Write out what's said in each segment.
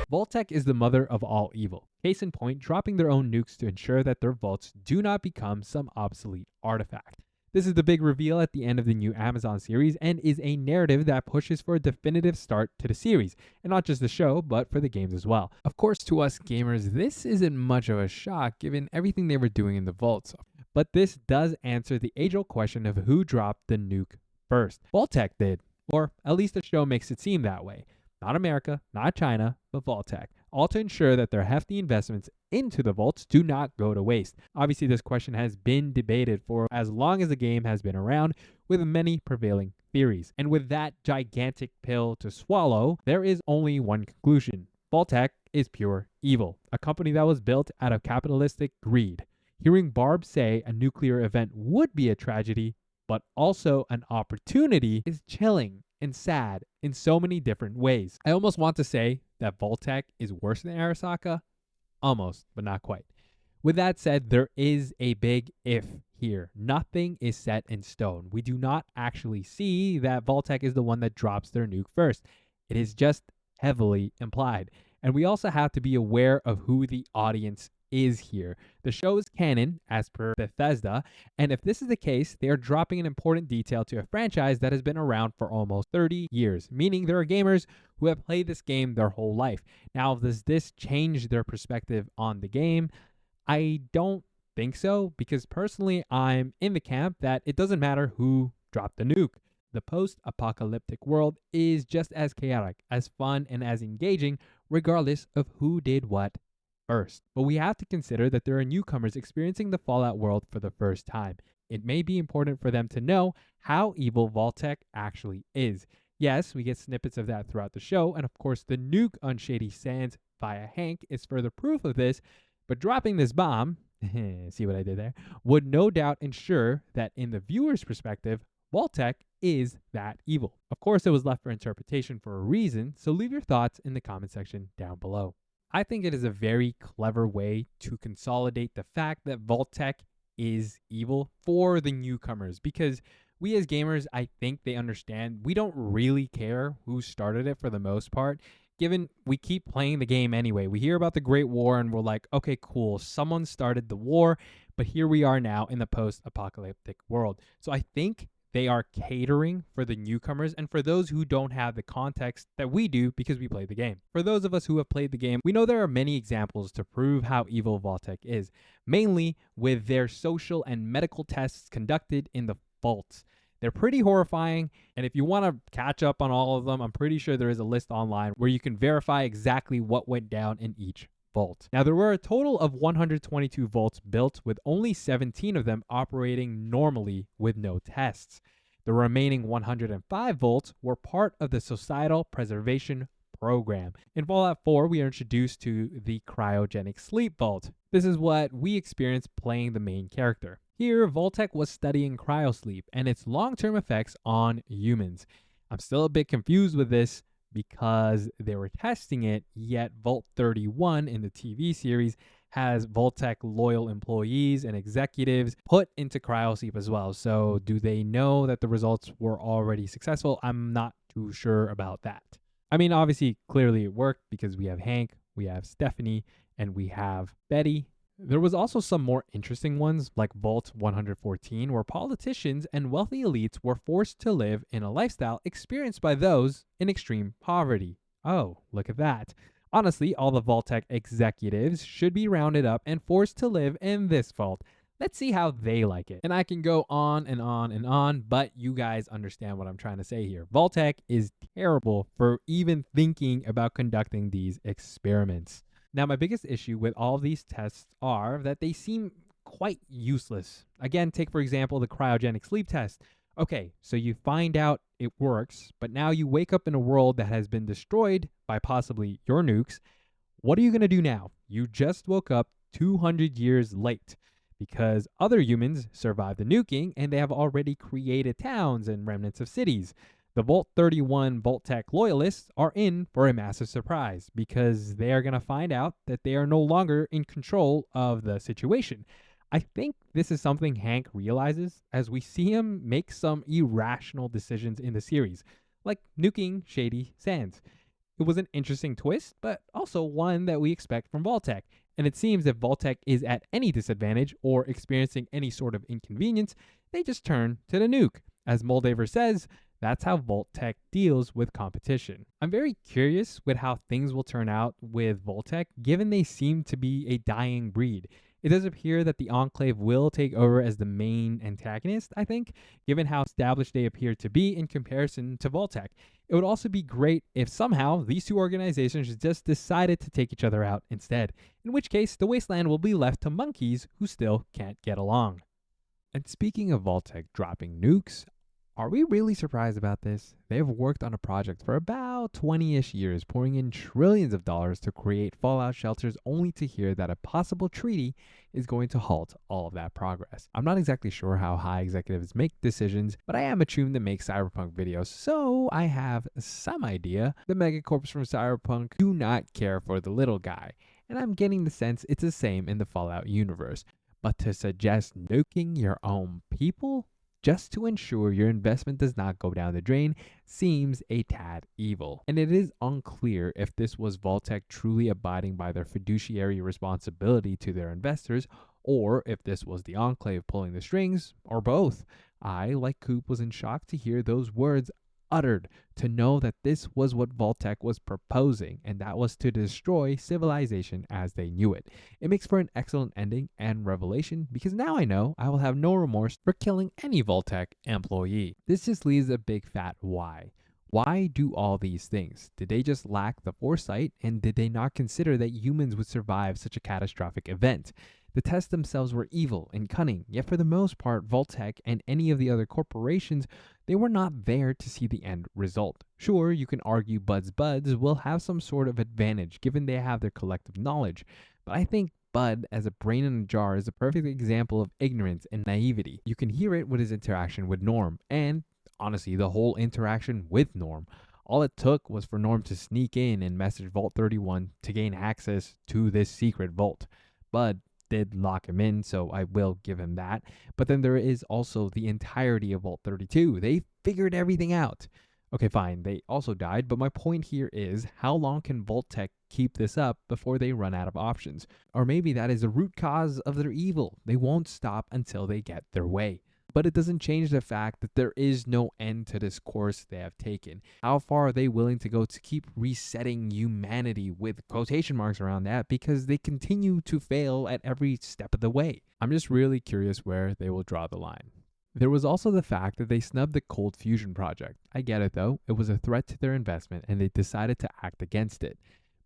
Vault-Tec is the mother of all evil. Case in point, dropping their own nukes to ensure that their vaults do not become some obsolete artifact. This is the big reveal at the end of the new Amazon series and is a narrative that pushes for a definitive start to the series, and not just the show, but for the games as well. Of course, to us gamers, this isn't much of a shock given everything they were doing in the vaults, but this does answer the age-old question of who dropped the nuke first. Vault-Tec did, or at least the show makes it seem that way. Not America, not China, but Vault-Tec, all to ensure that their hefty investments into the vaults do not go to waste. Obviously, this question has been debated for as long as the game has been around, with many prevailing theories. And with that gigantic pill to swallow, there is only one conclusion. Vault-Tec is pure evil, a company that was built out of capitalistic greed. Hearing Barb say a nuclear event would be a tragedy, but also an opportunity, is chilling and sad in so many different ways. I almost want to say that Vault-Tec is worse than Arasaka. Almost, but not quite. With that said, there is a big if here. Nothing is set in stone. We do not actually see that Vault-Tec is the one that drops their nuke first. It is just heavily implied. And we also have to be aware of who the audience is here. The show is canon, as per Bethesda, and if this is the case, they are dropping an important detail to a franchise that has been around for almost 30 years, meaning there are gamers who have played this game their whole life. Now, does this change their perspective on the game? I don't think so, because personally, I'm in the camp that it doesn't matter who dropped the nuke. The post-apocalyptic world is just as chaotic, as fun, and as engaging, regardless of who did what first. But we have to consider that there are newcomers experiencing the Fallout world for the first time. It may be important for them to know how evil Vault-Tec actually is. Yes, we get snippets of that throughout the show, and of course the nuke on Shady Sands via Hank is further proof of this, but dropping this bomb, see what I did there, would no doubt ensure that in the viewer's perspective, Vault-Tec is that evil. Of course, it was left for interpretation for a reason, so leave your thoughts in the comment section down below. I think it is a very clever way to consolidate the fact that Vault-Tec is evil for the newcomers, because we as gamers, I think they understand we don't really care who started it for the most part, given we keep playing the game anyway. We hear about the Great War and we're like, okay, cool, someone started the war, but here we are now in the post-apocalyptic world. So I think they are catering for the newcomers and for those who don't have the context that we do because we play the game. For those of us who have played the game, we know there are many examples to prove how evil Vault-Tec is, mainly with their social and medical tests conducted in the vaults. They're pretty horrifying, and if you want to catch up on all of them, I'm pretty sure there is a list online where you can verify exactly what went down in each vault. Now, there were a total of 122 vaults built, with only 17 of them operating normally with no tests. The remaining 105 vaults were part of the Societal Preservation Program. In Fallout 4, we are introduced to the Cryogenic Sleep Vault. This is what we experienced playing the main character. Here, Vault-Tec was studying cryosleep and its long-term effects on humans. I'm still a bit confused with this, because they were testing it, yet Vault 31 in the TV series has Vault-Tec loyal employees and executives put into cryosleep as well. So do they know that the results were already successful? I'm not too sure about that. I mean, obviously, clearly it worked because we have Hank, we have Stephanie, and we have Betty. There was also some more interesting ones, like Vault 114, where politicians and wealthy elites were forced to live in a lifestyle experienced by those in extreme poverty. Oh, look at that. Honestly, all the Vault-Tec executives should be rounded up and forced to live in this vault. Let's see how they like it. And I can go on and on and on, but you guys understand what I'm trying to say here. Vault-Tec is terrible for even thinking about conducting these experiments. Now, my biggest issue with all of these tests are that they seem quite useless. Again, take for example the cryogenic sleep test. Okay, so you find out it works, but now you wake up in a world that has been destroyed by possibly your nukes. What are you going to do now? You just woke up 200 years late because other humans survived the nuking and they have already created towns and remnants of cities. The Vault 31 Vault-Tec loyalists are in for a massive surprise because they are going to find out that they are no longer in control of the situation. I think this is something Hank realizes as we see him make some irrational decisions in the series, like nuking Shady Sands. It was an interesting twist, but also one that we expect from Vault-Tec. And it seems if Vault-Tec is at any disadvantage or experiencing any sort of inconvenience, they just turn to the nuke. As Moldaver says, that's how Vault-Tec deals with competition. I'm very curious with how things will turn out with Vault-Tec, given they seem to be a dying breed. It does appear that the Enclave will take over as the main antagonist, I think, given how established they appear to be in comparison to Vault-Tec. It would also be great if somehow these two organizations just decided to take each other out instead, in which case the wasteland will be left to monkeys who still can't get along. And speaking of Vault-Tec dropping nukes, are we really surprised about this? They have worked on a project for about 20-ish years, pouring in trillions of dollars to create fallout shelters, only to hear that a possible treaty is going to halt all of that progress. I'm not exactly sure how high executives make decisions, but I am a chum that makes cyberpunk videos, so I have some idea. The megacorps from Cyberpunk do not care for the little guy, and I'm getting the sense it's the same in the Fallout universe. But to suggest nuking your own people just to ensure your investment does not go down the drain seems a tad evil. And it is unclear if this was Vault-Tec truly abiding by their fiduciary responsibility to their investors, or if this was the Enclave pulling the strings, or both. I, like Coop, was in shock to hear those words uttered, to know that this was what Vault-Tec was proposing, and that was to destroy civilization as they knew it. It makes for an excellent ending and revelation, because now I know I will have no remorse for killing any Vault-Tec employee. This just leaves a big fat why. Why do all these things? Did they just lack the foresight, and did they not consider that humans would survive such a catastrophic event? The tests themselves were evil and cunning, yet for the most part, Vault-Tec and any of the other corporations, they were not there to see the end result. Sure, you can argue Bud's buds will have some sort of advantage given they have their collective knowledge, but I think Bud as a brain in a jar is a perfect example of ignorance and naivety. You can hear it with his interaction with Norm, and honestly, the whole interaction with Norm. All it took was for Norm to sneak in and message Vault 31 to gain access to this secret vault. Bud did lock him in, so I will give him that. But then there is also the entirety of Vault 32. They figured everything out. Okay, fine, they also died, but my point here is, how long can Vault-Tec keep this up before they run out of options? Or maybe that is the root cause of their evil. They won't stop until they get their way. But it doesn't change the fact that there is no end to this course they have taken. How far are they willing to go to keep resetting humanity, with quotation marks around that, because they continue to fail at every step of the way? I'm just really curious where they will draw the line. There was also the fact that they snubbed the Cold Fusion project. I get it though, it was a threat to their investment and they decided to act against it.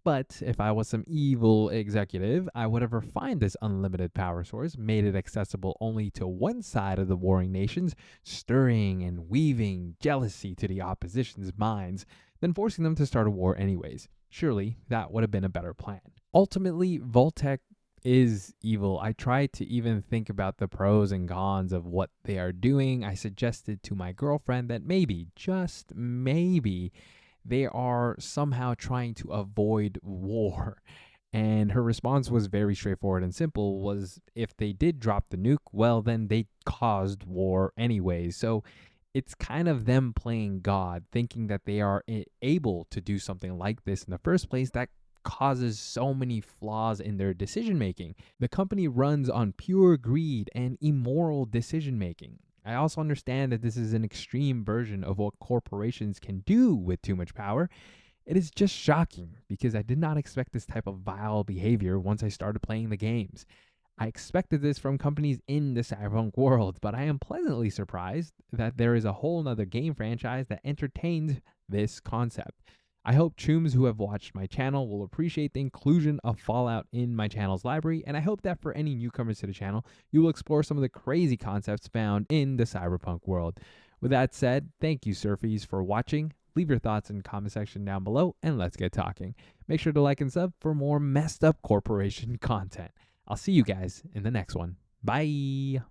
But if I was some evil executive, I would have refined this unlimited power source, made it accessible only to one side of the warring nations, stirring and weaving jealousy to the opposition's minds, then forcing them to start a war anyways. Surely that would have been a better plan. Ultimately, Vault-Tec is evil. I tried to even think about the pros and cons of what they are doing. I suggested to my girlfriend that maybe, just maybe, they are somehow trying to avoid war. And her response was very straightforward and simple, was if they did drop the nuke, well, then they caused war anyways. So it's kind of them playing God, thinking that they are able to do something like this in the first place that causes so many flaws in their decision making. The company runs on pure greed and immoral decision making. I also understand that this is an extreme version of what corporations can do with too much power. It is just shocking because I did not expect this type of vile behavior once I started playing the games. I expected this from companies in the cyberpunk world, but I am pleasantly surprised that there is a whole nother game franchise that entertains this concept. I hope chums who have watched my channel will appreciate the inclusion of Fallout in my channel's library, and I hope that for any newcomers to the channel, you will explore some of the crazy concepts found in the cyberpunk world. With that said, thank you Surfies for watching. Leave your thoughts in the comment section down below, and let's get talking. Make sure to like and sub for more messed up corporation content. I'll see you guys in the next one. Bye!